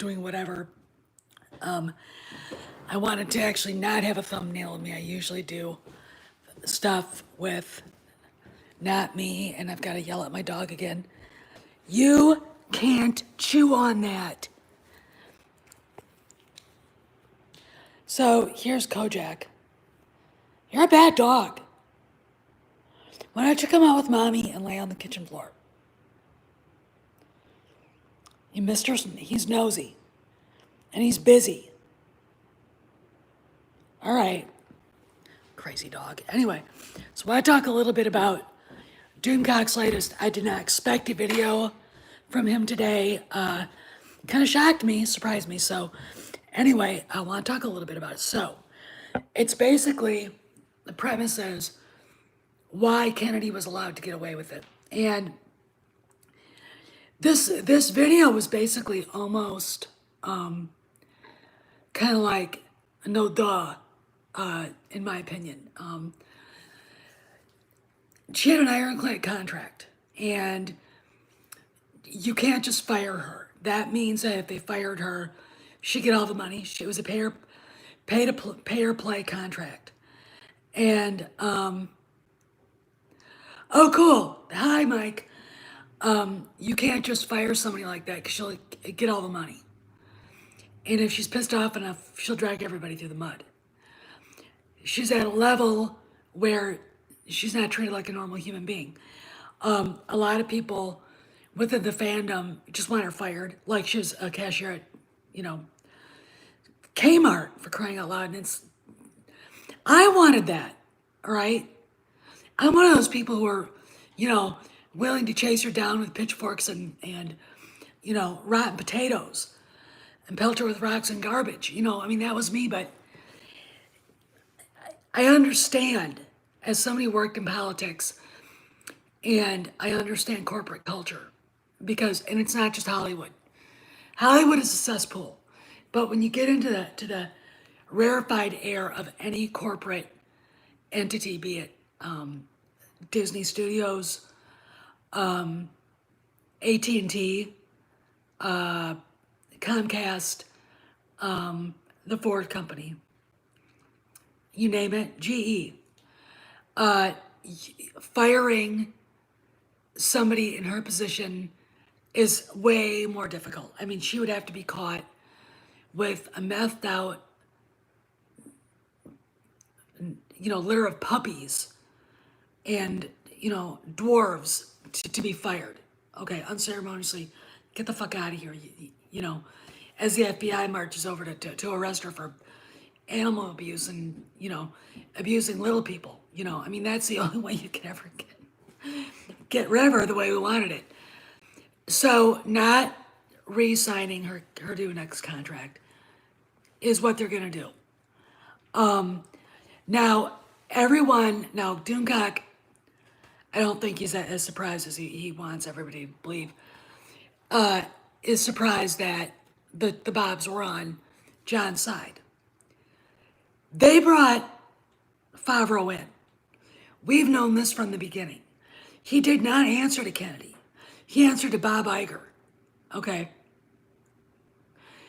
doing whatever. I wanted to actually not have a thumbnail of me. I usually do stuff with not me, and I've got to yell at my dog again. You can't chew on that. So here's Kojak. You're a bad dog. Why don't you come out with mommy and lay on the kitchen floor? He's nosy. And he's busy. All right. Crazy dog. Anyway, so I want to talk a little bit about Doomcock's latest. I did not expect a video from him today. Kind of shocked me, surprised me. So anyway, I want to talk a little bit about it. So it's basically, the premise is why Kennedy was allowed to get away with it. And this video was basically almost kind of like no duh, in my opinion. She had an ironclad contract, and you can't just fire her. That means that if they fired her, she'd get all the money. It was a pay to play contract. And oh, cool. Hi, Mike. You can't just fire somebody like that because she'll get all the money. And if she's pissed off enough, she'll drag everybody through the mud. She's at a level where she's not treated like a normal human being. A lot of people within the fandom just want her fired, like she's a cashier at, Kmart, for crying out loud. And I wanted that, all right? I'm one of those people who are, willing to chase her down with pitchforks and rotten potatoes and pelt her with rocks and garbage. That was me, but I understand, as somebody who worked in politics, and I understand corporate culture, and it's not just Hollywood. Hollywood is a cesspool, but when you get into the rarefied air of any corporate entity, be it Disney Studios, AT&T, Comcast, the Ford Company, you name it, GE, firing somebody in her position is way more difficult. She would have to be caught with a methed out, litter of puppies and, dwarves to be fired. Okay, unceremoniously, get the fuck out of here, as the FBI marches over to arrest her for animal abuse and, abusing little people. That's the only way you can ever get rid of her the way we wanted it. So not re-signing her next contract is what they're going to do. Now, Doomcock, I don't think he's as surprised as he wants everybody to believe, is surprised that the Bobs were on John's side. They brought Favreau in. We've known this from the beginning. He did not answer to Kennedy. He answered to Bob Eiger. Okay?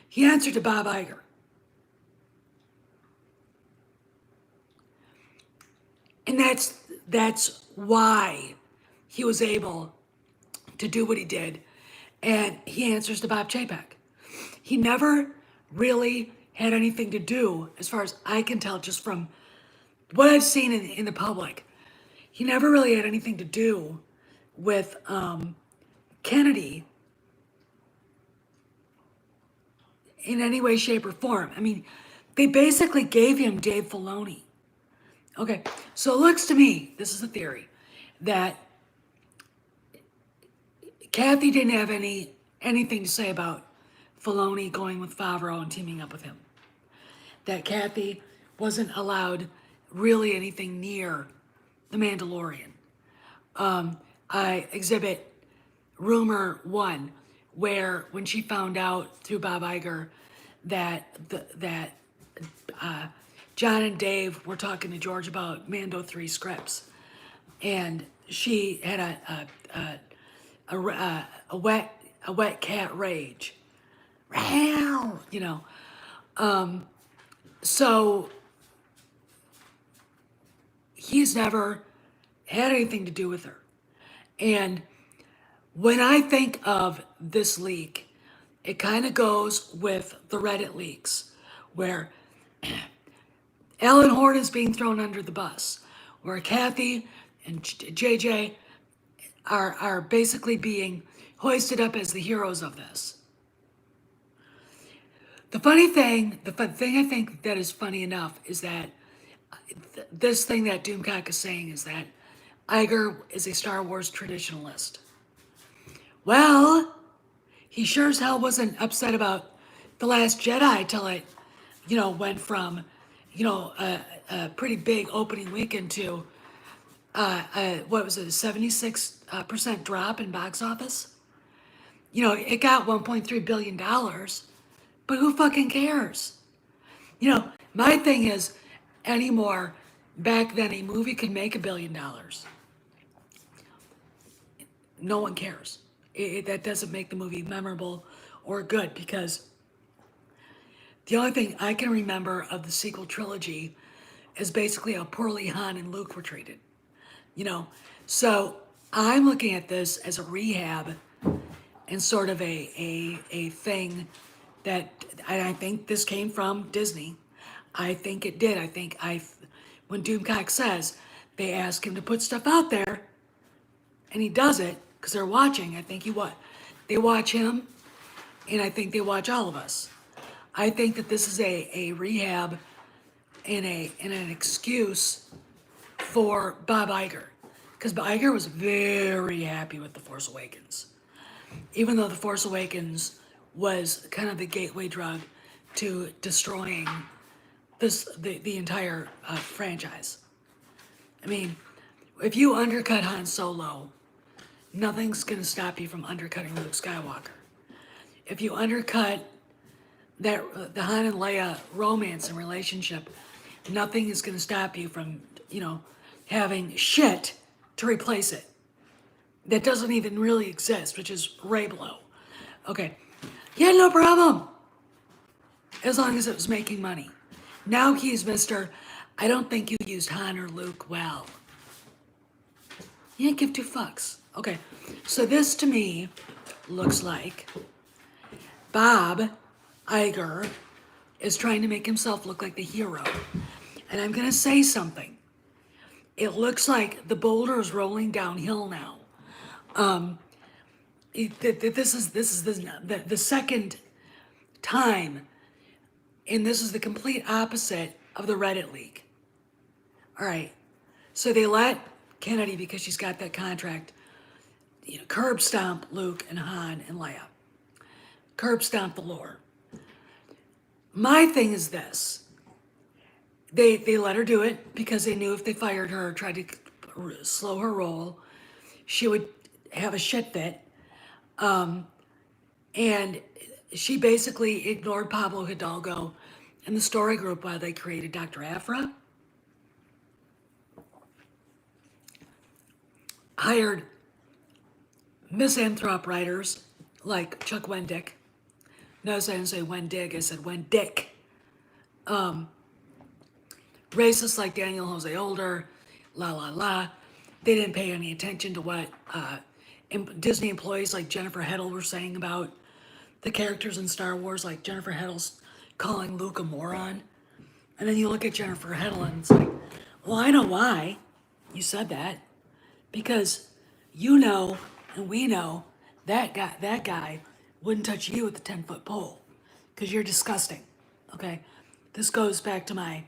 He answered to Bob Eiger. And that's why he was able to do what he did. And he answers to Bob Chapek. He never really had anything to do, as far as I can tell, just from what I've seen in the public. He never really had anything to do with Kennedy in any way, shape, or form. They basically gave him Dave Filoni. Okay, so it looks to me, this is a theory, that Kathy didn't have anything to say about Filoni going with Favreau and teaming up with him. That Kathy wasn't allowed really anything near The Mandalorian. I exhibit rumor 1, where when she found out through Bob Iger that John and Dave were talking to George about Mando 3 scripts, and she had a wet cat rage. you know. So he's never had anything to do with her. And when I think of this leak, it kind of goes with the Reddit leaks, where Alan Horn is being thrown under the bus, where Kathy and JJ are basically being hoisted up as the heroes of this. The thing I think that is funny enough is that this thing that Doomcock is saying is that Eiger is a Star Wars traditionalist. Well, he sure as hell wasn't upset about The Last Jedi till it, went from, a pretty big opening weekend to, what was it, a 76% drop in box office? It got $1.3 billion, but who fucking cares? My thing is, anymore, back then a movie could make $1 billion. No one cares. That doesn't make the movie memorable or good, because the only thing I can remember of the sequel trilogy is basically how poorly Han and Luke were treated. So I'm looking at this as a rehab and sort of a thing that I think this came from Disney. I think it did. When Doomcock says they ask him to put stuff out there, and he does it because they're watching. I think they watch him, and I think they watch all of us. I think that this is a rehab and an excuse for Bob Iger, because Iger was very happy with The Force Awakens, even though The Force Awakens was kind of the gateway drug to destroying the entire franchise. I mean, if you undercut Han Solo, nothing's going to stop you from undercutting Luke Skywalker. If you undercut the Han and Leia romance and relationship, nothing is going to stop you from, having shit to replace it that doesn't even really exist, which is Ray Blow. Okay. He had no problem, as long as it was making money. Now he's Mr. I don't think you used Han or Luke well. You didn't give two fucks. Okay, so this to me looks like Bob Iger is trying to make himself look like the hero. And I'm going to say something. It looks like the boulder is rolling downhill now. This is the second time, and this is the complete opposite of the Reddit leak. All right, so they let Kennedy, because she's got that contract, curb stomp Luke and Han and Leia. Curb stomp the lore. My thing is this. They let her do it because they knew if they fired her or tried to slow her roll, she would have a shit fit. And she basically ignored Pablo Hidalgo and the story group while they created Dr. Aphra. Hired misanthrope writers like Chuck Wendick. Notice I didn't say Wendig, I said Wendick. Racists like Daniel Jose Older, They didn't pay any attention to what Disney employees like Jennifer Heddle were saying about the characters in Star Wars, like Jennifer Heddle's calling Luke a moron. And then you look at Jennifer Heddle and it's like, well, I know why you said that. Because and we know that guy wouldn't touch you with a 10-foot pole. Because you're disgusting. Okay? This goes back to my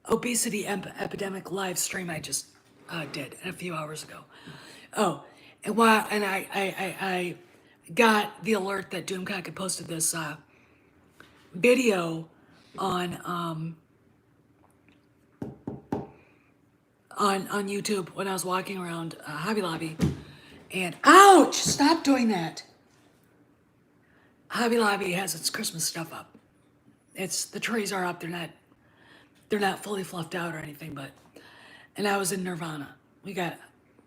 Obesity Epidemic live stream I just did a few hours ago. Oh, and I got the alert that Doomcock had posted this video on YouTube when I was walking around Hobby Lobby, and ouch! Stop doing that. Hobby Lobby has its Christmas stuff up. The trees are up. They're not fully fluffed out or anything, and I was in Nirvana. We got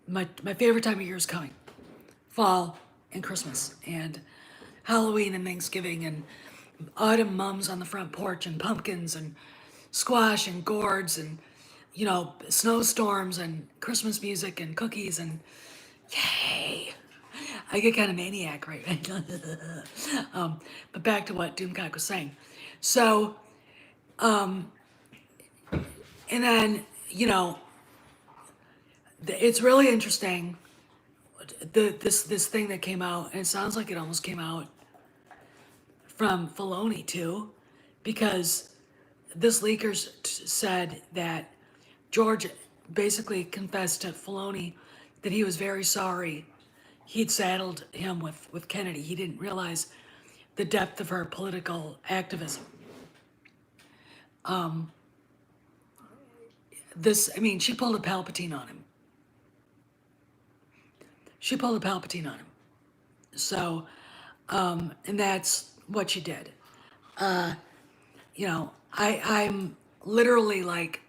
my favorite time of year is coming, fall and Christmas, and Halloween and Thanksgiving and autumn mums on the front porch and pumpkins and squash and gourds and, snowstorms and Christmas music and cookies and yay. I get kind of maniac, right? But back to what Doomcock was saying. So, and then, it's really interesting. This thing that came out, and it sounds like it almost came out from Filoni too, because this leaker said that George basically confessed to Filoni that he was very sorry he'd saddled him with Kennedy. He didn't realize the depth of her political activism. She pulled a Palpatine on him. So, and that's what she did. I'm literally like,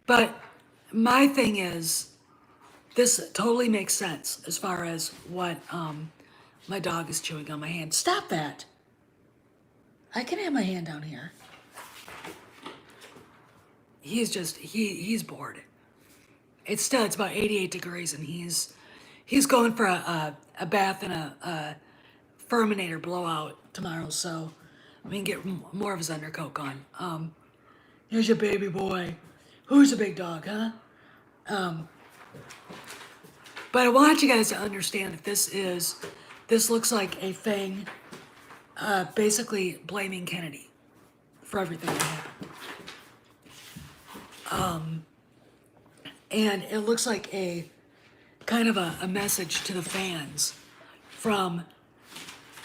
but my thing is, this totally makes sense as far as what, my dog is chewing on my hand. Stop that. I can have my hand down here. He's bored. It's about 88 degrees and he's going for a bath and a Furminator blowout tomorrow, so we can get more of his undercoat on. Here's your baby boy. Who's a big dog, huh? But I want you guys to understand that this looks like a thing, basically blaming Kennedy for everything that happened. And it looks like a kind of a message to the fans from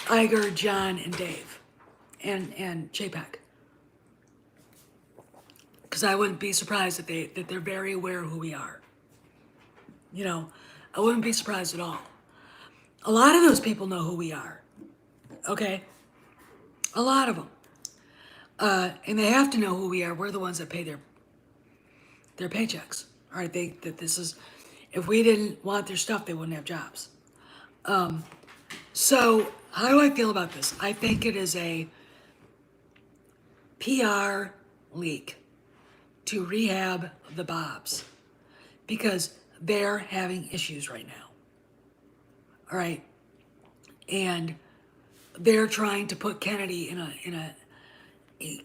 Eiger, John, and Dave, and jpeg. Because I wouldn't be surprised that they're very aware of who we are. I wouldn't be surprised at all. A lot of those people know who we are. Okay? A lot of them. And they have to know who we are. We're the ones that pay their paychecks. All right? If we didn't want their stuff, they wouldn't have jobs. So how do I feel about this? I think it is a PR leak to rehab the Bobs because they're having issues right now. All right? And they're trying to put Kennedy in a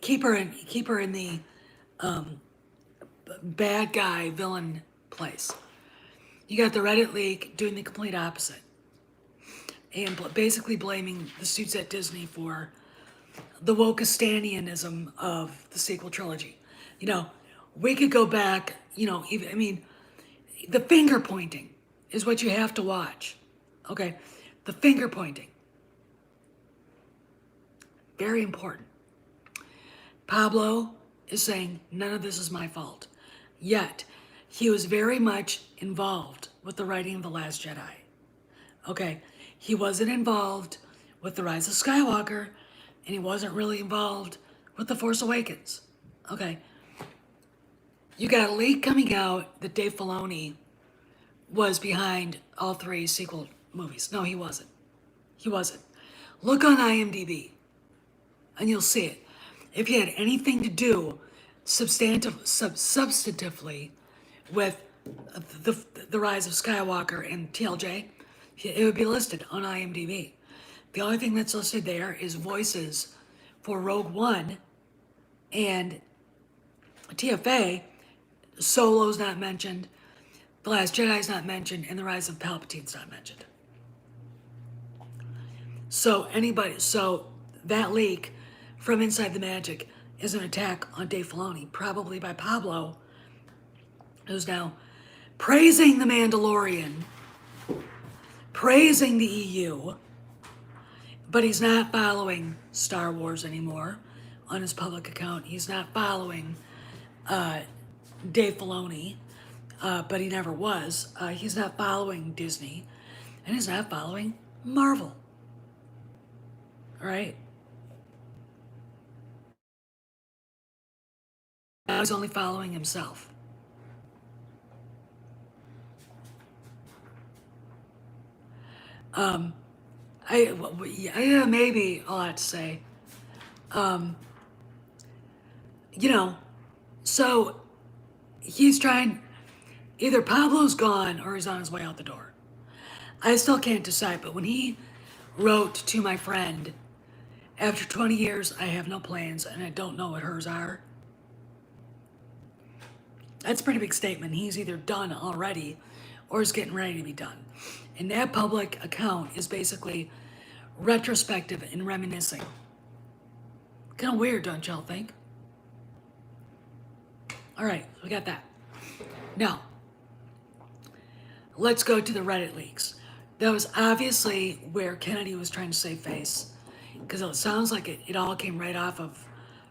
keep her in the bad guy villain place. You got the Reddit leak doing the complete opposite and basically blaming the suits at Disney for the Wokistanianism of the sequel trilogy. We could go back, the finger pointing is what you have to watch. Okay? The finger pointing. Very important. Pablo is saying, none of this is my fault. Yet, he was very much involved with the writing of The Last Jedi. Okay? He wasn't involved with The Rise of Skywalker, and he wasn't really involved with The Force Awakens. Okay? You got a leak coming out that Dave Filoni was behind all three sequel movies. No, he wasn't. Look on IMDb, and you'll see it. If he had anything to do substantively with the Rise of Skywalker and TLJ, it would be listed on IMDb. The only thing that's listed there is voices for Rogue One and TFA. Solo's not mentioned, The Last Jedi's not mentioned, and The Rise of Palpatine's not mentioned. So that leak from Inside the Magic is an attack on Dave Filoni, probably by Pablo, who's now praising The Mandalorian, praising the EU, but he's not following Star Wars anymore on his public account. He's not following Dave Filoni, but he never was. He's not following Disney, and he's not following Marvel. All right? Now he's only following himself. Yeah, maybe I'll have to say, um, you know, so he's trying, either Pablo's gone or he's on his way out the door. I still can't decide, but when he wrote to my friend, after 20 years, I have no plans and I don't know what hers are, that's a pretty big statement. He's either done already or is getting ready to be done. And that public account is basically retrospective and reminiscing. Kind of weird, don't y'all think? All right, we got that. Now, let's go to the Reddit leaks. That was obviously where Kennedy was trying to save face, because it sounds like it all came right off of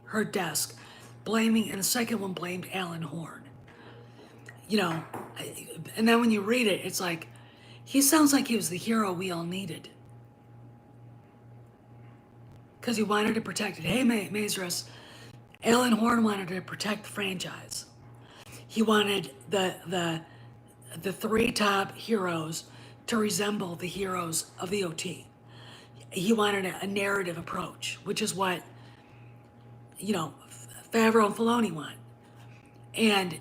her desk, blaming, and the second one blamed Alan Horn. You know, and then when you read it, it's like, he sounds like he was the hero we all needed. Because he wanted to protect it. Hey, Mazeris, Alan Horn wanted to protect the franchise. He wanted the three top heroes to resemble the heroes of the OT. He wanted a narrative approach, which is what, Favreau and Filoni want. And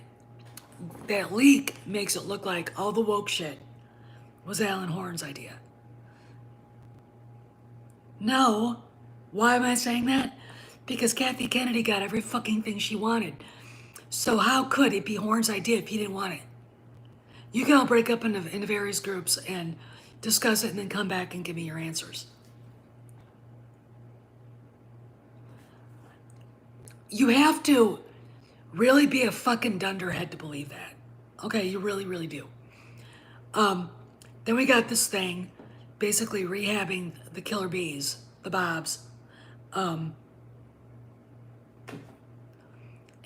that leak makes it look like all the woke shit was Alan Horn's idea. No. Why am I saying that? Because Kathleen Kennedy got every fucking thing she wanted. So how could it be Horn's idea if he didn't want it? You can all break up into various groups and discuss it and then come back and give me your answers. You have to really be a fucking dunderhead to believe that. Okay, you really, really do. Then we got this thing, basically rehabbing the killer bees, the Bobs, and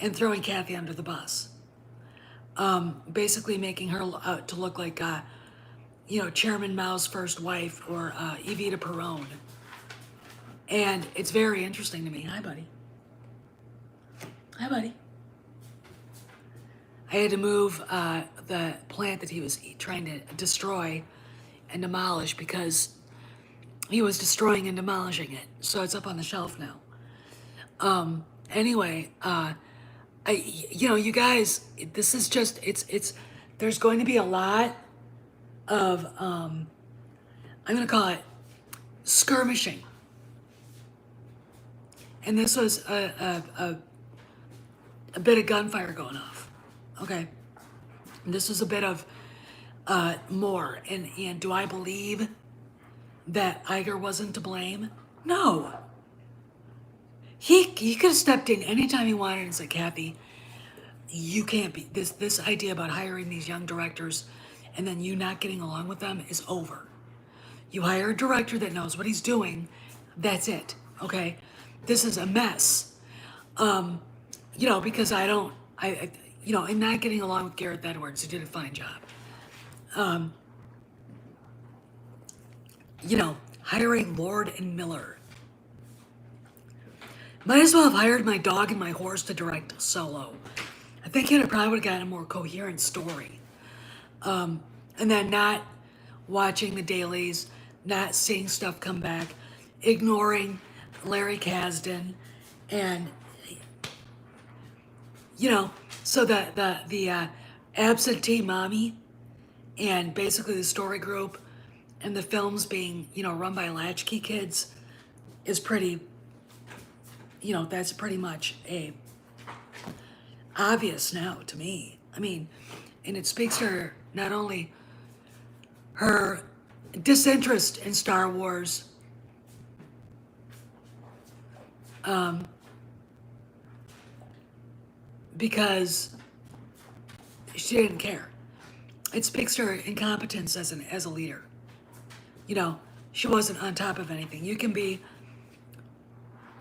throwing Kathy under the bus. Basically making her to look like, Chairman Mao's first wife or Evita Peron. And it's very interesting to me. Hi, buddy. Hi, buddy. I had to move the plant that he was trying to destroy and demolish because he was destroying and demolishing it. So it's up on the shelf now. Anyway, you guys, this is just, there's going to be a lot of, I'm going to call it skirmishing. And this was a bit of gunfire going off. Okay. This was a bit of more. And do I believe that Eiger wasn't to blame? No. He could have stepped in anytime he wanted and said, Kathy, you can't be, this idea about hiring these young directors and then you not getting along with them is over. You hire a director that knows what he's doing. That's it. Okay. This is a mess. Because I'm not getting along with Gareth Edwards, who did a fine job. Hiring Lord and Miller. Might as well have hired my dog and my horse to direct Solo. I think it probably would have gotten a more coherent story. And then not watching the dailies, not seeing stuff come back, ignoring Larry Kasdan, and so the absentee mommy and basically the story group and the films being, run by latchkey kids is pretty, that's pretty much a obvious now to me. I mean, and it speaks to her, not only her disinterest in Star Wars, because she didn't care. It speaks to her incompetence as a leader. She wasn't on top of anything. You can be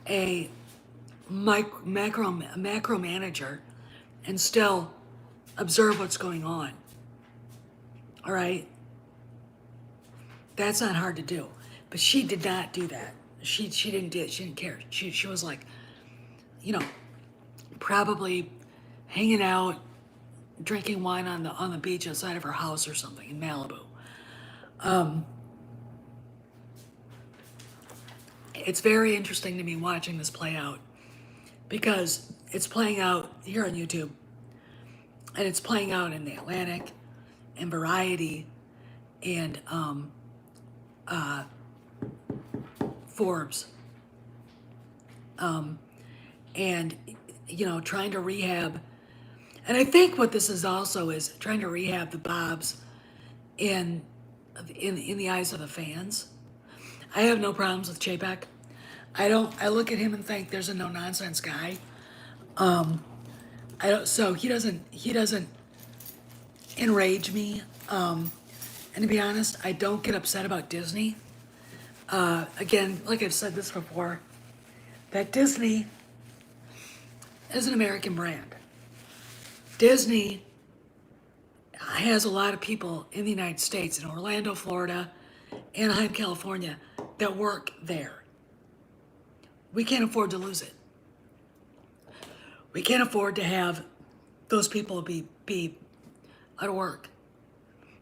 a macro manager and still observe what's going on. All right? That's not hard to do. But she did not do that. She didn't do it. She didn't care. She was like, probably hanging out, drinking wine on the beach outside of her house or something in Malibu. it's very interesting to me watching this play out because it's playing out here on YouTube and it's playing out in the Atlantic and Variety and Forbes, and trying to rehab. And I think what this is also is trying to rehab the Bobs in the eyes of the fans. I have no problems with jpeg. I look at him and think there's a no nonsense guy. I don't. So he doesn't enrage me. And to be honest, I don't get upset about Disney. Again, like I've said this before, that Disney is an American brand. Disney has a lot of people in the United States, in Orlando, Florida, Anaheim, California, that work there. We can't afford to lose it. We can't afford to have those people be out of work.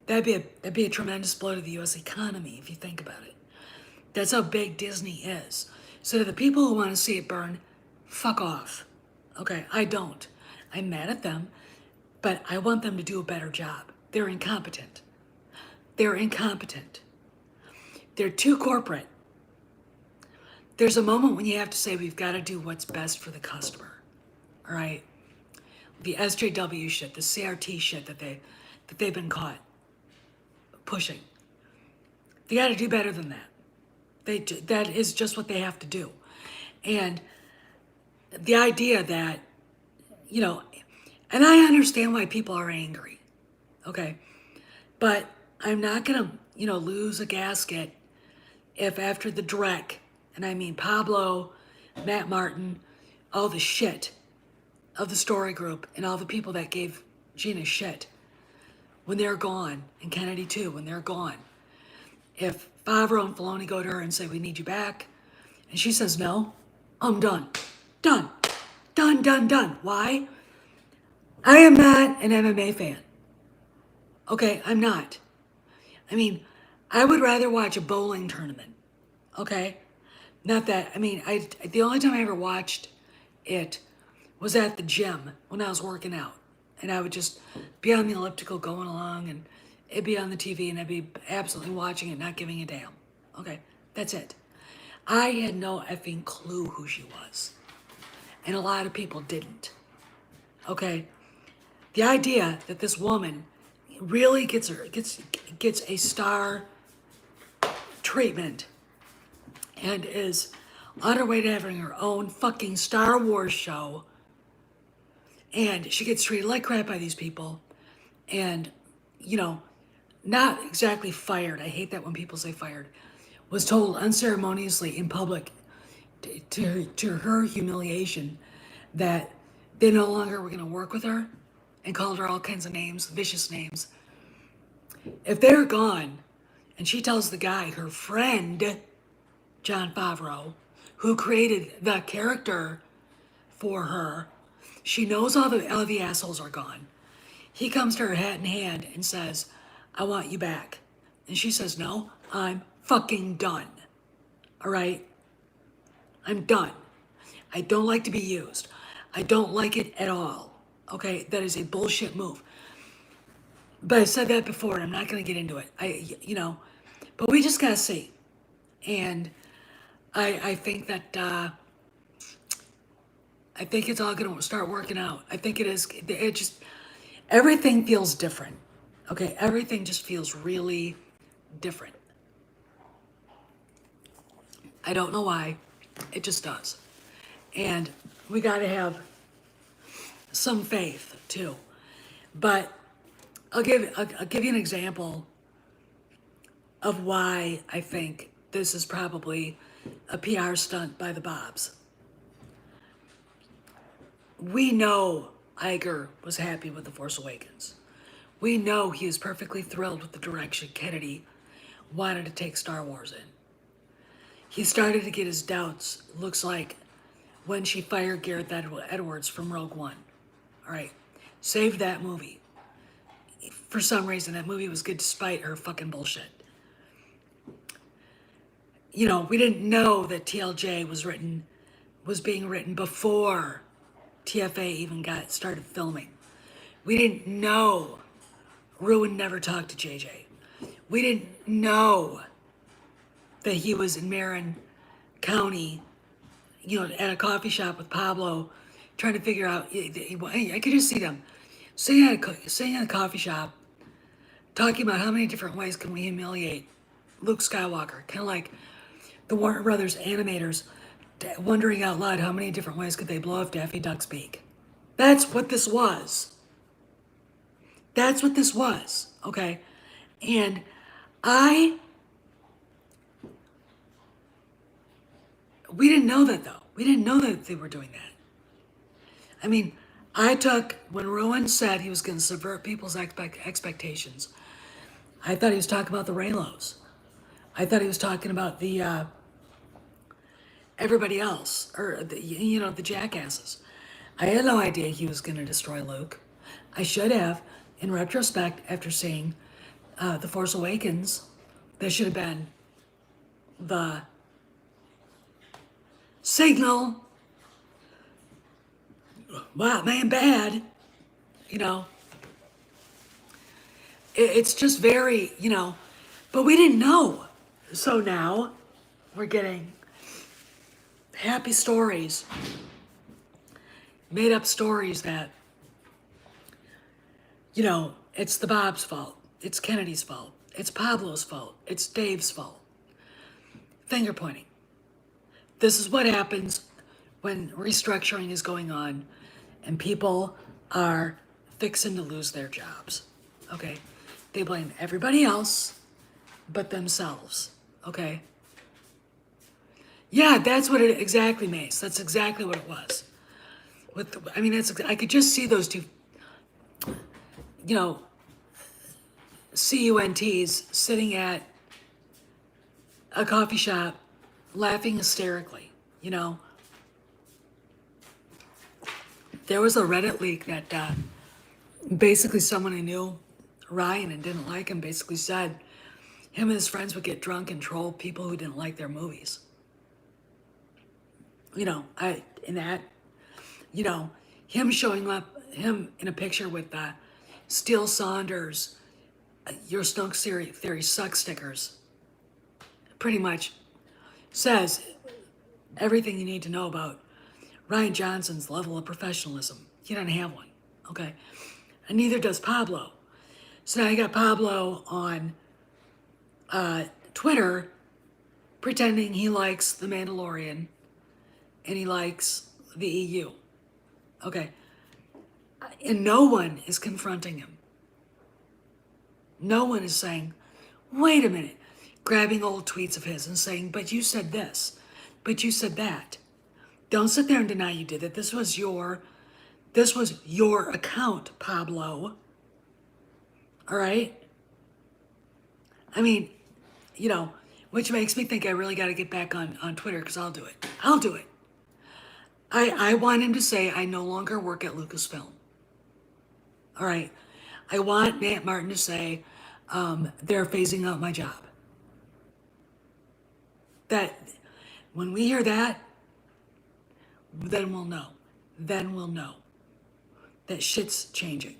That'd be a tremendous blow to the U.S. economy if you think about it. That's how big Disney is. So to the people who want to see it burn, fuck off. Okay, I don't. I'm mad at them, but I want them to do a better job. They're incompetent. They're incompetent. They're too corporate. There's a moment when you have to say we've got to do what's best for the customer. All right? The SJW shit, the CRT shit that they've been caught pushing. They got to do better than that. That is just what they have to do. And the idea that, and I understand why people are angry, okay? But I'm not gonna, lose a gasket if after the dreck, and I mean Pablo, Matt Martin, all the shit of the story group and all the people that gave Gina shit, when they're gone, and Kennedy too, when they're gone. If Favreau and Filoni go to her and say, we need you back, and she says no, I'm done. Done. Done, done, done. Why? I am not an MMA fan. Okay, I'm not. I mean, I would rather watch a bowling tournament. Okay? Not that, the only time I ever watched it was at the gym when I was working out. And I would just be on the elliptical going along and it'd be on the TV and I'd be absolutely watching it, not giving a damn. Okay, that's it. I had no effing clue who she was. And a lot of people didn't. Okay? The idea that this woman really gets a star treatment and is on her way to having her own fucking Star Wars show, and she gets treated like crap by these people, and, not exactly fired. I hate that when people say fired. Was told unceremoniously in public to her humiliation that they no longer were going to work with her and called her all kinds of names, vicious names. If they're gone, and she tells the guy, her friend, Jon Favreau, who created the character for her, she knows all the assholes are gone. He comes to her hat in hand and says, I want you back. And she says, no, I'm fucking done. All right? I'm done. I don't like to be used. I don't like it at all. Okay? That is a bullshit move. But I said that before, and I'm not going to get into it. But we just got to see. And I think that, I think it's all going to start working out. I think everything feels different. Okay? Everything just feels really different. I don't know why. It just does. And we got to have some faith, too. But I'll give you an example of why I think this is probably a PR stunt by the Bobs. We know Eiger was happy with The Force Awakens. We know he is perfectly thrilled with the direction Kennedy wanted to take Star Wars in. He started to get his doubts, looks like, when she fired Gareth Edwards from Rogue One. All right, saved that movie. For some reason, that movie was good despite her fucking bullshit. we didn't know that TLJ was being written before TFA even got started filming. We didn't know Ruin never talked to JJ. We didn't know that he was in Marin County, at a coffee shop with Pablo, trying to figure out. I could just see them sitting at a coffee shop, talking about how many different ways can we humiliate Luke Skywalker, kind of like the Warner Brothers animators wondering out loud how many different ways could they blow off Daffy Duck's beak. That's what this was. That's what this was, okay? And we didn't know that though. We didn't know that they were doing that. I mean, when Rowan said he was going to subvert people's expectations, I thought he was talking about the Raylos. I thought he was talking about the everybody else, or the jackasses. I had no idea he was going to destroy Luke. I should have, in retrospect, after seeing The Force Awakens. That should have been the signal. Wow, man, bad. It's just very, but we didn't know. So now we're getting happy stories, made up stories that, it's the Bob's fault, it's Kennedy's fault, it's Pablo's fault, it's Dave's fault. Finger pointing. This is what happens when restructuring is going on and people are fixing to lose their jobs. Okay? They blame everybody else but themselves. Okay? Yeah, that's what it exactly makes. That's exactly what it was. I could just see those two, CUNTs sitting at a coffee shop laughing hysterically, There was a Reddit leak that basically someone who knew Ryan and didn't like him basically said him and his friends would get drunk and troll people who didn't like their movies. Him showing up, him in a picture with Steele Saunders, your Snoke Theory sucks stickers, pretty much says everything you need to know about Ryan Johnson's level of professionalism. He doesn't have one, okay? And neither does Pablo. So now you got Pablo on Twitter pretending he likes The Mandalorian and he likes the EU, okay? And no one is confronting him. No one is saying, wait a minute, grabbing old tweets of his and saying, but you said this, but you said that. Don't sit there and deny you did it. This was your account, Pablo. All right? I mean, which makes me think I really got to get back on Twitter because I'll do it. I'll do it. I want him to say, I no longer work at Lucasfilm. All right? I want Matt Martin to say, they're phasing out my job. That, when we hear that, then we'll know. Then we'll know that shit's changing,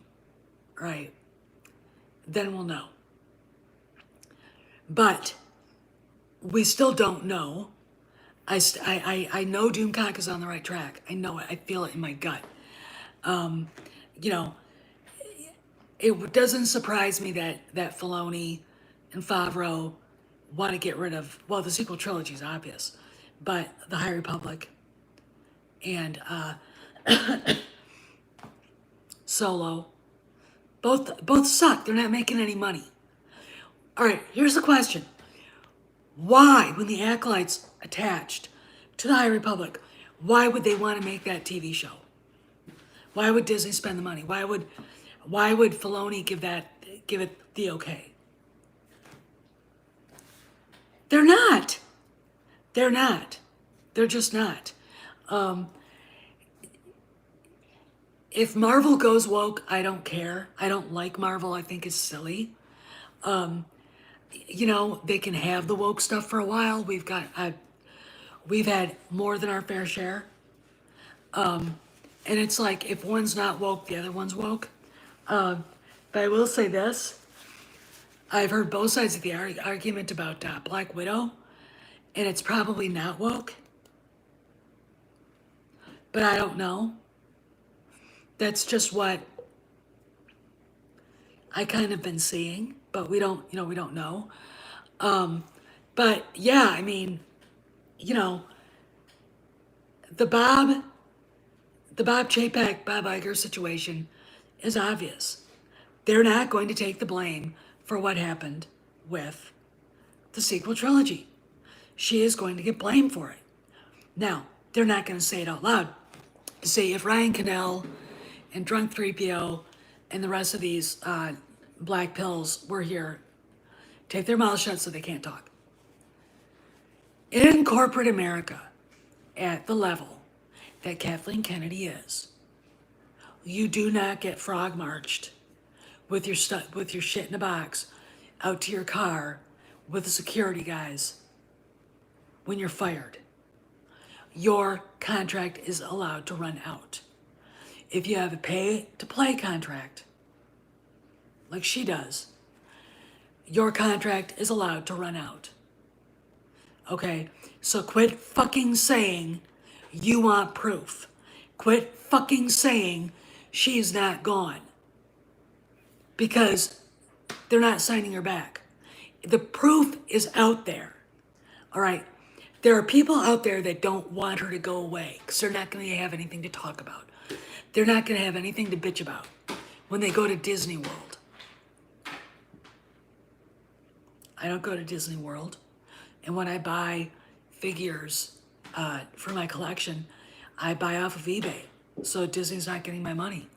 right? Then we'll know. But we still don't know. I know Doomcock is on the right track. I know it. I feel it in my gut. It doesn't surprise me that Filoni and Favreau want to get rid of, well, the sequel trilogy is obvious, but the High Republic and Solo, both suck. They're not making any money. All right, here's the question. Why, when the Acolytes attached to the High Republic, why would they want to make that TV show? Why would Disney spend the money? Why would Filoni give it the okay? They're not. They're not. They're just not. If Marvel goes woke, I don't care. I don't like Marvel. I think it's silly. you know, they can have the woke stuff for a while. We've had more than our fair share. And it's like, if one's not woke, the other one's woke. But I will say this. I've heard both sides of the argument about Black Widow, and it's probably not woke, but I don't know. That's just what I kind of been seeing, but we don't know. But yeah, I mean, you know, the Bob jpeg, Bob Iger situation is obvious. They're not going to take the blame for what happened with the sequel trilogy. She is going to get blamed for it. Now, they're not going to say it out loud. Say if Ryan Cannell and Drunk 3PO and the rest of these black pills were here, take their mouths shut so they can't talk. In corporate America, at the level that Kathleen Kennedy is, you do not get frog marched with your shit in a box out to your car with the security guys when you're fired. Your contract is allowed to run out. If you have a pay-to-play contract, like she does, your contract is allowed to run out. Okay? So quit fucking saying you want proof. Quit fucking saying she's not gone. Because they're not signing her back. The proof is out there. All right? There are people out there that don't want her to go away because they're not going to have anything to talk about. They're not going to have anything to bitch about when they go to Disney World. I don't go to Disney World. And when I buy figures for my collection, I buy off of eBay. So Disney's not getting my money.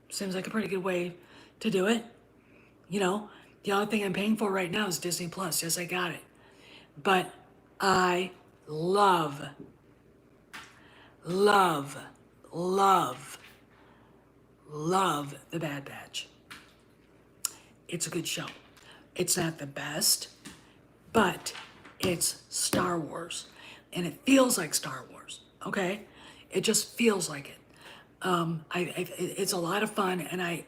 Seems like a pretty good way to do it. You know, the only thing I'm paying for right now is Disney Plus. Yes, I got it. But I love The Bad Batch. It's a good show. It's not the best, but it's Star Wars. And it feels like Star Wars, okay? It just feels like it. It's a lot of fun, and I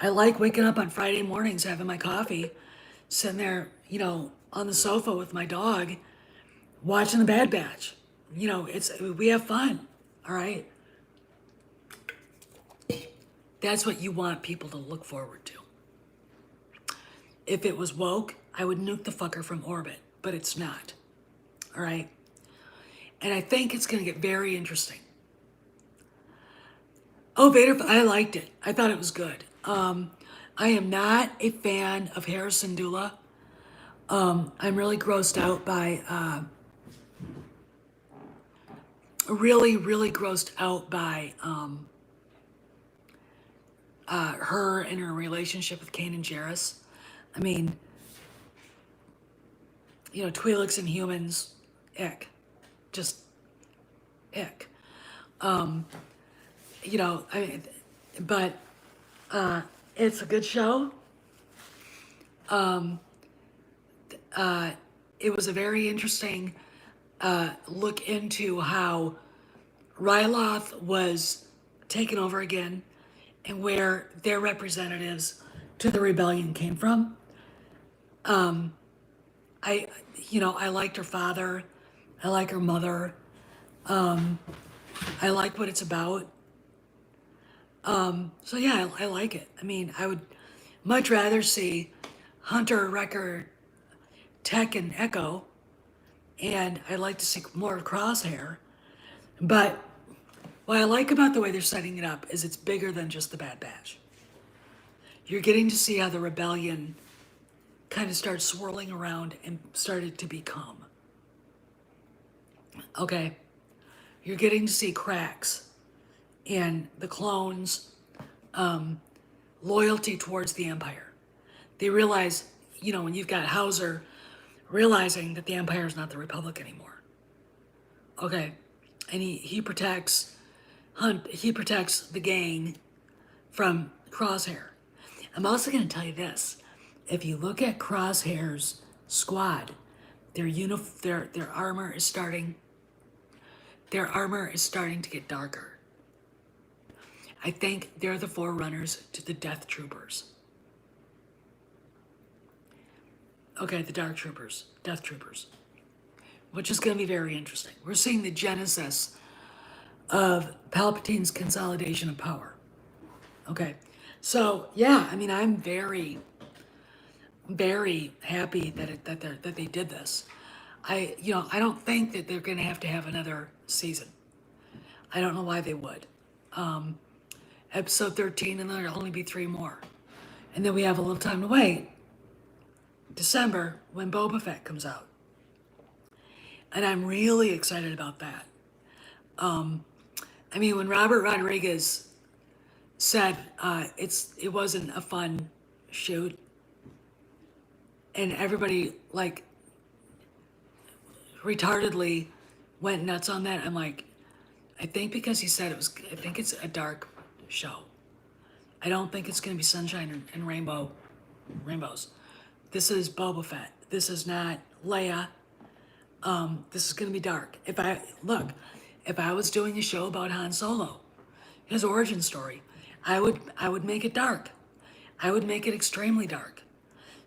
like waking up on Friday mornings, having my coffee, sitting there, you know, on the sofa with my dog, watching The Bad Batch. You know, we have fun, all right? That's what you want people to look forward to. If it was woke, I would nuke the fucker from orbit, but it's not, all right? And I think it's going to get very interesting. Oh, Vader, I liked it. I thought it was good. I am not a fan of Harrison Dula. I'm really grossed out by, really grossed out by her and her relationship with Kanan Jarrus. I mean, you know, Twi'leks and humans, ick. Just ick. You know, but it's a good show. It was a very interesting look into how Ryloth was taken over again and where their representatives to the rebellion came from. I liked her father. I like her mother. I like what it's about. So yeah, I like it. I mean, I would much rather see Hunter, Wrecker, Tech, and Echo, and I'd like to see more of Crosshair. But what I like about the way they're setting it up is it's bigger than just the Bad Batch. You're getting to see how the rebellion kind of started swirling around and started to become. Okay, you're getting to see cracks in the clones' loyalty towards the Empire. They realize, you know, when you've got Hauser realizing that the Empire is not the Republic anymore. Okay, and he protects the gang from Crosshair. I'm also going to tell you this. if you look at Crosshair's squad, their armor is starting to get darker. I think they're the forerunners to the Death Troopers. Okay, the Death Troopers, which is going to be very interesting. We're seeing the genesis of Palpatine's consolidation of power. Okay, so yeah, I mean, I'm very, very happy that they did this. I don't think that they're going to have another season. I don't know why they would. Episode 13, and there'll only be 3 more. And then we have a little time to wait. December, when Boba Fett comes out. And I'm really excited about that. I mean, when Robert Rodriguez said it wasn't a fun shoot, and everybody, like, retardedly went nuts on that, I'm like, I think because he said I think it's a dark show. I don't think it's going to be sunshine and rainbows. This is Boba Fett. This is not Leia. This is going to be dark. If I was doing a show about Han Solo, his origin story, I would make it dark. I would make it extremely dark.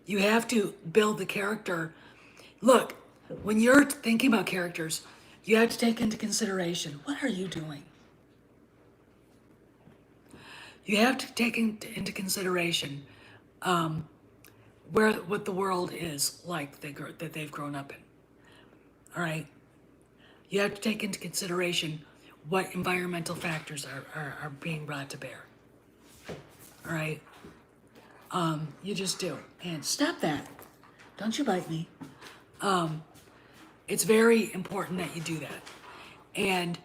You have to build the character. Look, when you're thinking about characters, you have to take into consideration, what are you doing? You have to take into consideration what the world is like that they've grown up in. All right? You have to take into consideration what environmental factors are being brought to bear. All right? You just do. And stop that. Don't you bite me. It's very important that you do that. And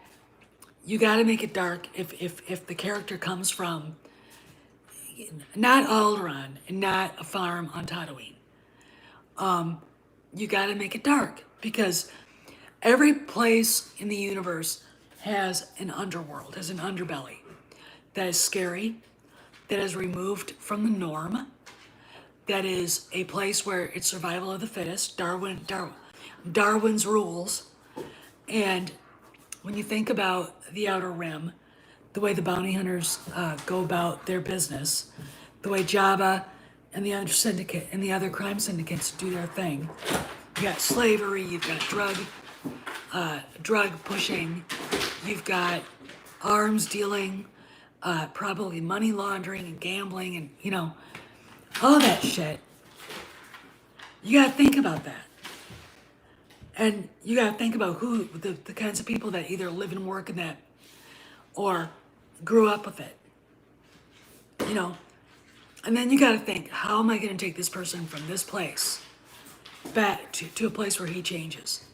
you got to make it dark if the character comes from not Alderaan and not a farm on Tatooine. You got to make it dark because every place in the universe has an underworld, has an underbelly that is scary, that is removed from the norm, that is a place where it's survival of the fittest, Darwin's rules. And when you think about the Outer Rim, the way the bounty hunters go about their business, the way Jabba and the other syndicate and the other crime syndicates do their thing, you got slavery, you've got drug pushing, you've got arms dealing, probably money laundering and gambling and, all that shit. You gotta think about that. And you gotta think about who, the kinds of people that either live and work in that or grew up with it. And then you gotta think, how am I gonna take this person from this place back to a place where he changes?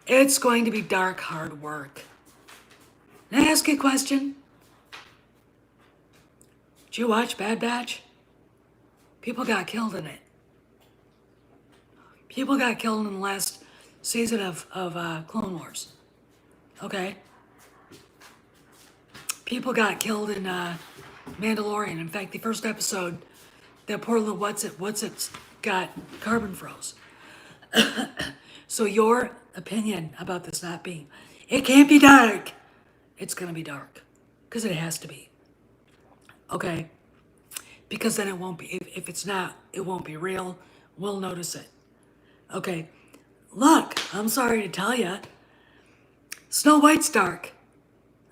It's going to be dark, hard work. Can I ask you a question? Did you watch Bad Batch? People got killed in it. People got killed in the last season of Clone Wars. Okay? People got killed in Mandalorian. In fact, the first episode, that poor little what's-it got carbon froze. So your opinion about this not being, it can't be dark. It's going to be dark. Because it has to be. Okay? Because then it won't be, if it's not, it won't be real. We'll notice it. Okay? Look, I'm sorry to tell you, Snow White's dark.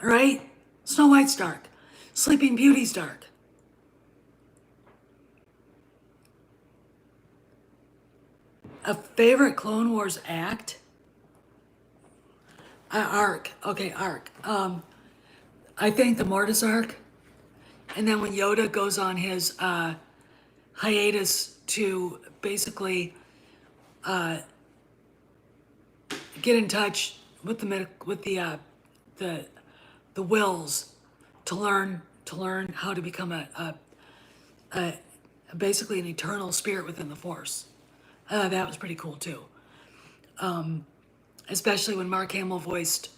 All right? Snow White's dark. Sleeping Beauty's dark. A favorite Clone Wars act? Arc. Okay, arc. I think the Mortis arc. And then when Yoda goes on his hiatus to basically get in touch with the wills to learn how to become a basically an eternal spirit within the Force. That was pretty cool too. Especially when Mark Hamill voiced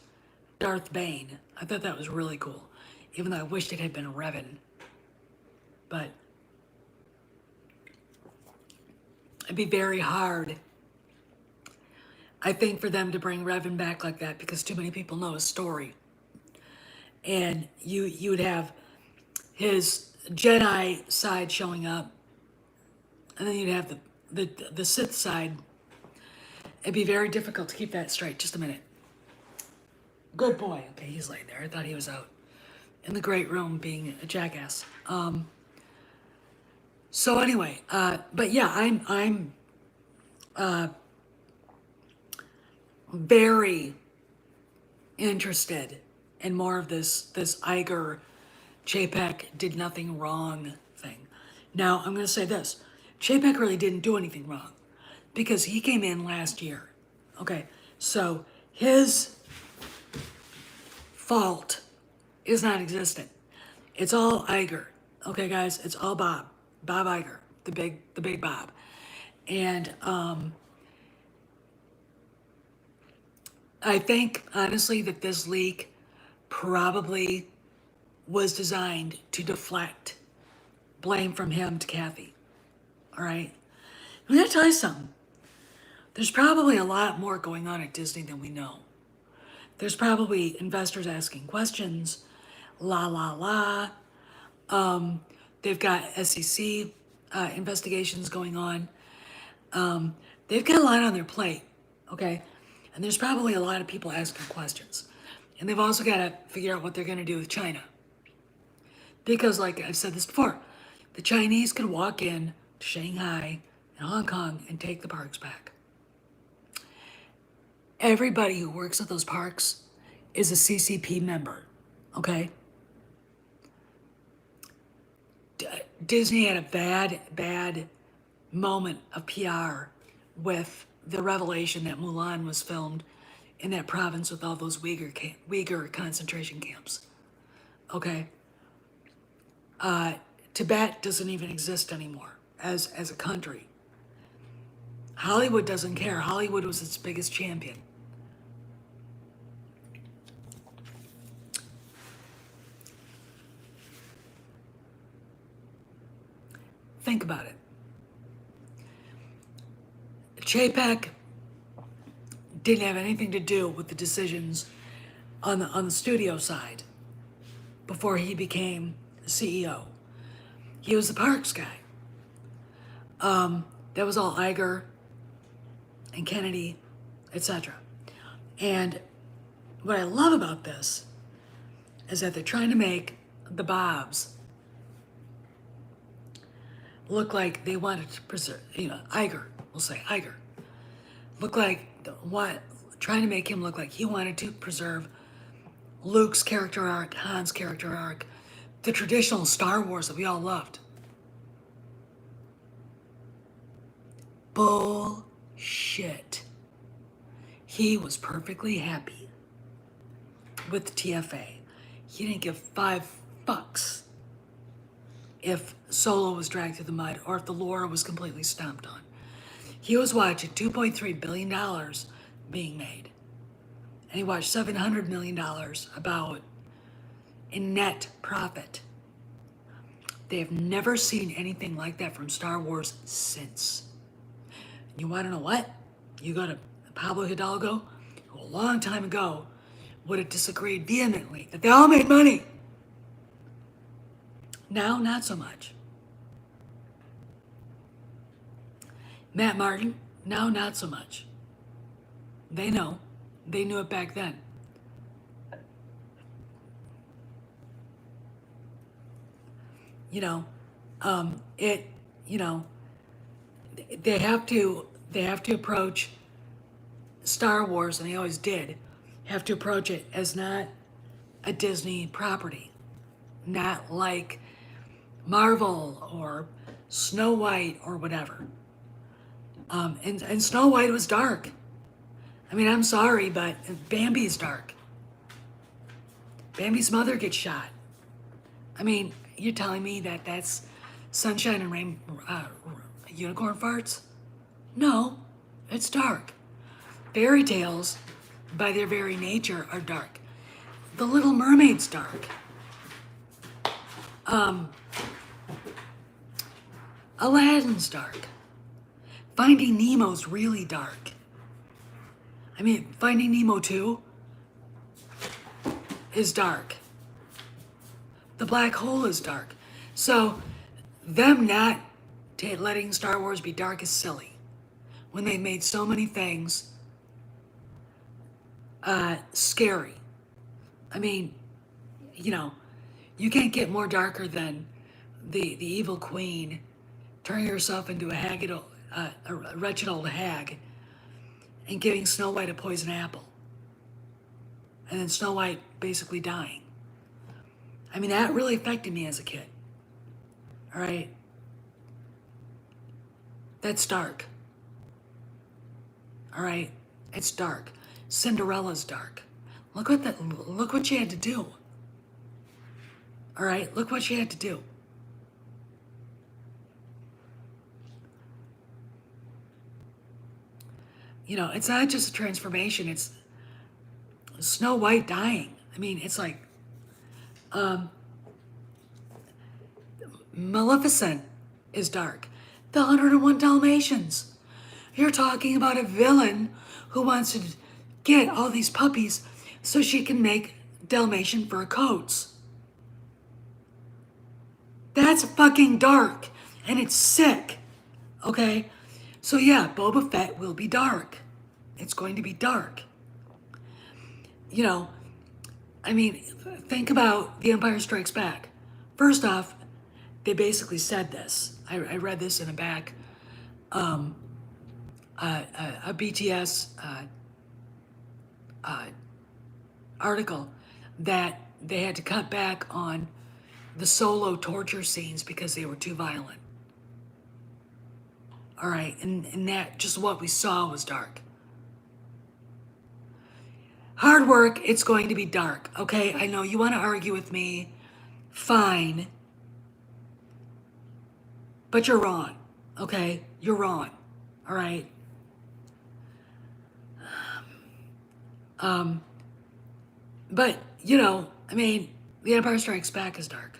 Darth Bane. I thought that was really cool. Even though I wished it had been Revan. but it'd be very hard, I think, for them to bring Revan back like that because too many people know his story. And you would have his Jedi side showing up, and then you'd have the Sith side. It'd be very difficult to keep that straight. Just a minute. Good boy. Okay, he's laying there. I thought he was out in the great room being a jackass. So anyway, but yeah, I'm very interested in more of this Eiger jpeg did nothing wrong thing. Now I'm going to say this: jpeg really didn't do anything wrong because he came in last year. Okay, so his fault is not existent. It's all Eiger. Okay, guys, it's all Bob Iger, the big Bob. And I think honestly that this leak probably was designed to deflect blame from him to Kathy. All right, I'm gonna tell you something. There's probably a lot more going on at Disney than we know. There's probably investors asking questions, la la la. They've got SEC investigations going on. They've got a lot on their plate, okay? And there's probably a lot of people asking questions. And they've also got to figure out what they're going to do with China. Because, like I've said this before, the Chinese could walk in to Shanghai and Hong Kong and take the parks back. Everybody who works at those parks is a CCP member, okay? Disney had a bad moment of PR with the revelation that Mulan was filmed in that province with all those Uyghur concentration camps. Okay? Tibet doesn't even exist anymore as a country. Hollywood doesn't care. Hollywood was its biggest champion. Think about it. Chapek didn't have anything to do with the decisions on the studio side before he became CEO. He was the parks guy. That was all Eiger and Kennedy, etc. And what I love about this is that they're trying to make the Bobs look like they wanted to preserve, Eiger, we'll say Eiger, look like trying to make him look like he wanted to preserve Luke's character arc, Han's character arc, the traditional Star Wars that we all loved. Bullshit. He was perfectly happy with the TFA. He didn't give 5 fucks if Solo was dragged through the mud or if the lore was completely stomped on. He was watching $2.3 billion being made. And he watched $700 million about in net profit. They have never seen anything like that from Star Wars since. You want to know what? You go to Pablo Hidalgo, who a long time ago would have disagreed vehemently that they all made money. Now, not so much. Matt Martin, now not so much. They know. They knew it back then. They have to approach Star Wars, and they always did, have to approach it as not a Disney property, not like Marvel or Snow White or whatever. And Snow White was dark. I mean, I'm sorry, but Bambi's dark. Bambi's mother gets shot. I mean, you're telling me that that's sunshine and rain, unicorn farts? No, it's dark. Fairy tales, by their very nature, are dark. The Little Mermaid's dark. Aladdin's dark. Finding Nemo's really dark. I mean, Finding Nemo 2 is dark. The black hole is dark. So, them not letting Star Wars be dark is silly. When they made so many things scary. I mean, you know, you can't get more darker than the evil queen turning herself into a wretched old hag and giving Snow White a poison apple. And then Snow White basically dying. I mean, that really affected me as a kid. All right? That's dark. All right? It's dark. Cinderella's dark. Look what she had to do. All right? Look what she had to do. You know, it's not just a transformation, it's Snow White dying. I mean, it's like Maleficent is dark. The 101 Dalmatians. You're talking about a villain who wants to get all these puppies so she can make Dalmatian fur coats. That's fucking dark, and it's sick, okay? So yeah, Boba Fett will be dark. It's going to be dark. You know, I mean, think about The Empire Strikes Back. First off, they basically said this. I read this in a BTS article that they had to cut back on the Solo torture scenes because they were too violent. All right, and that just what we saw was dark. Hard work, it's going to be dark, okay? I know you want to argue with me. Fine. But you're wrong, okay? You're wrong, all right? But, you know, I mean, The Empire Strikes Back is dark.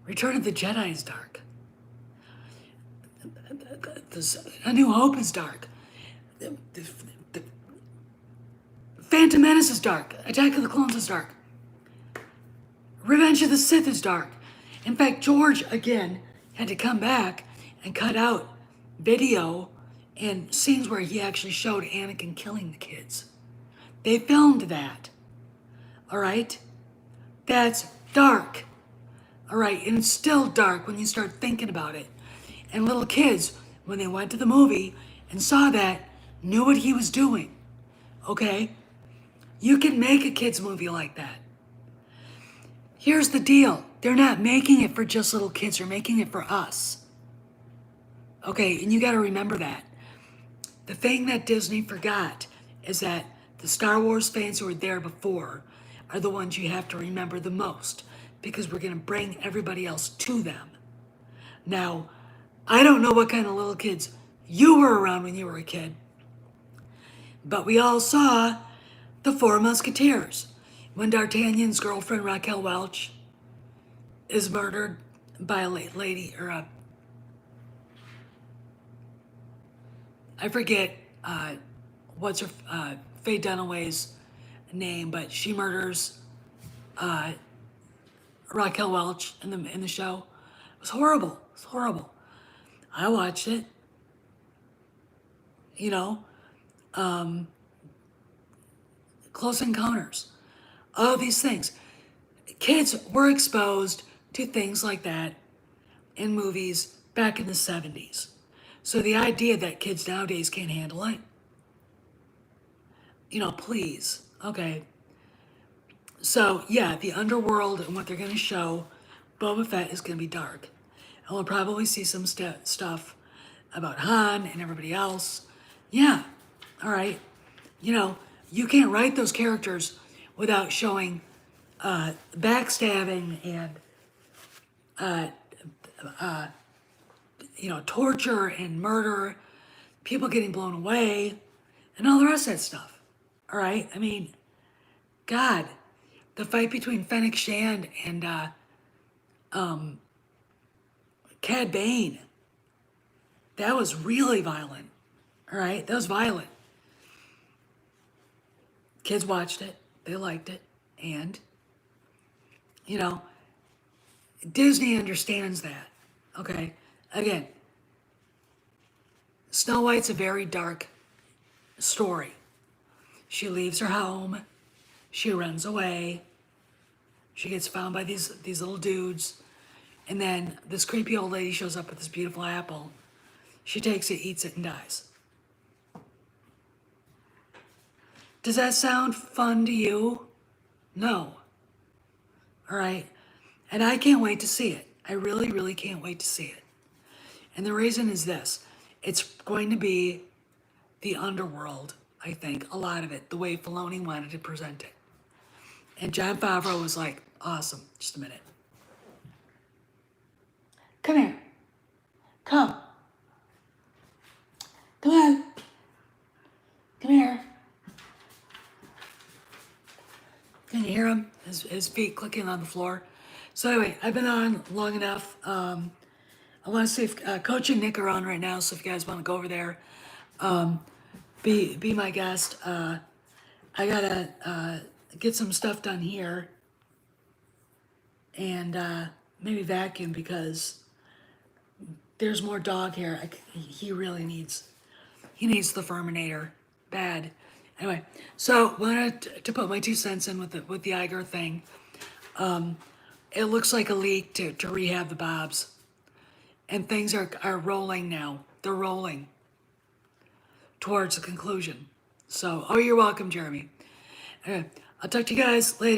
Return of the Jedi is dark. A New Hope is dark. The Phantom Menace is dark. Attack of the Clones is dark. Revenge of the Sith is dark. In fact, George, again, had to come back and cut out video and scenes where he actually showed Anakin killing the kids. They filmed that. All right? That's dark. All right? And it's still dark when you start thinking about it. And little kids, when they went to the movie and saw that, knew what he was doing. Okay? You can make a kid's movie like that. Here's the deal. They're not making it for just little kids. They're making it for us. Okay, and you got to remember that. The thing that Disney forgot is that the Star Wars fans who were there before are the ones you have to remember the most because we're going to bring everybody else to them. Now, I don't know what kind of little kids you were around when you were a kid, but we all saw The Four Musketeers when D'Artagnan's girlfriend Raquel Welch is murdered by a lady, or I forget what's her Faye Dunaway's name, but she murders Raquel Welch in the show. It was horrible. It was horrible. I watched it. You know, Close Encounters, all these things. Kids were exposed to things like that in movies back in the 70s. So the idea that kids nowadays can't handle it, you know, please, okay. So yeah, the underworld and what they're going to show, Boba Fett is going to be dark. And we'll probably see some stuff about Han and everybody else. Yeah, all right. You know, you can't write those characters without showing backstabbing and you know, torture and murder, people getting blown away, and all the rest of that stuff. All right? I mean, God, the fight between Fennec Shand and Cad Bane. That was really violent. All right, that was violent. Kids watched it. They liked it. And, you know, Disney understands that. Okay? Again, Snow White's a very dark story. She leaves her home. She runs away. She gets found by these little dudes. And then this creepy old lady shows up with this beautiful apple. She takes it, eats it, and dies. Does that sound fun to you? No. All right? And I can't wait to see it. I really, really can't wait to see it. And the reason is this. It's going to be the underworld, I think, a lot of it, the way Filoni wanted to present it. And Jon Favreau was like, awesome. Just a minute. Come here. Come. Come on. Come here. Can you hear him? His feet clicking on the floor. So anyway, I've been on long enough. I want to see if Coach and Nick are on right now. So if you guys want to go over there, be my guest. I gotta get some stuff done here, and maybe vacuum because there's more dog hair. He really needs. He needs the Furminator bad. Anyway, so wanted to put my 2 cents in with the Eiger thing. It looks like a leak to rehab the Bobs, and things are rolling now. They're rolling towards the conclusion. So, oh, you're welcome, Jeremy. Anyway, I'll talk to you guys later.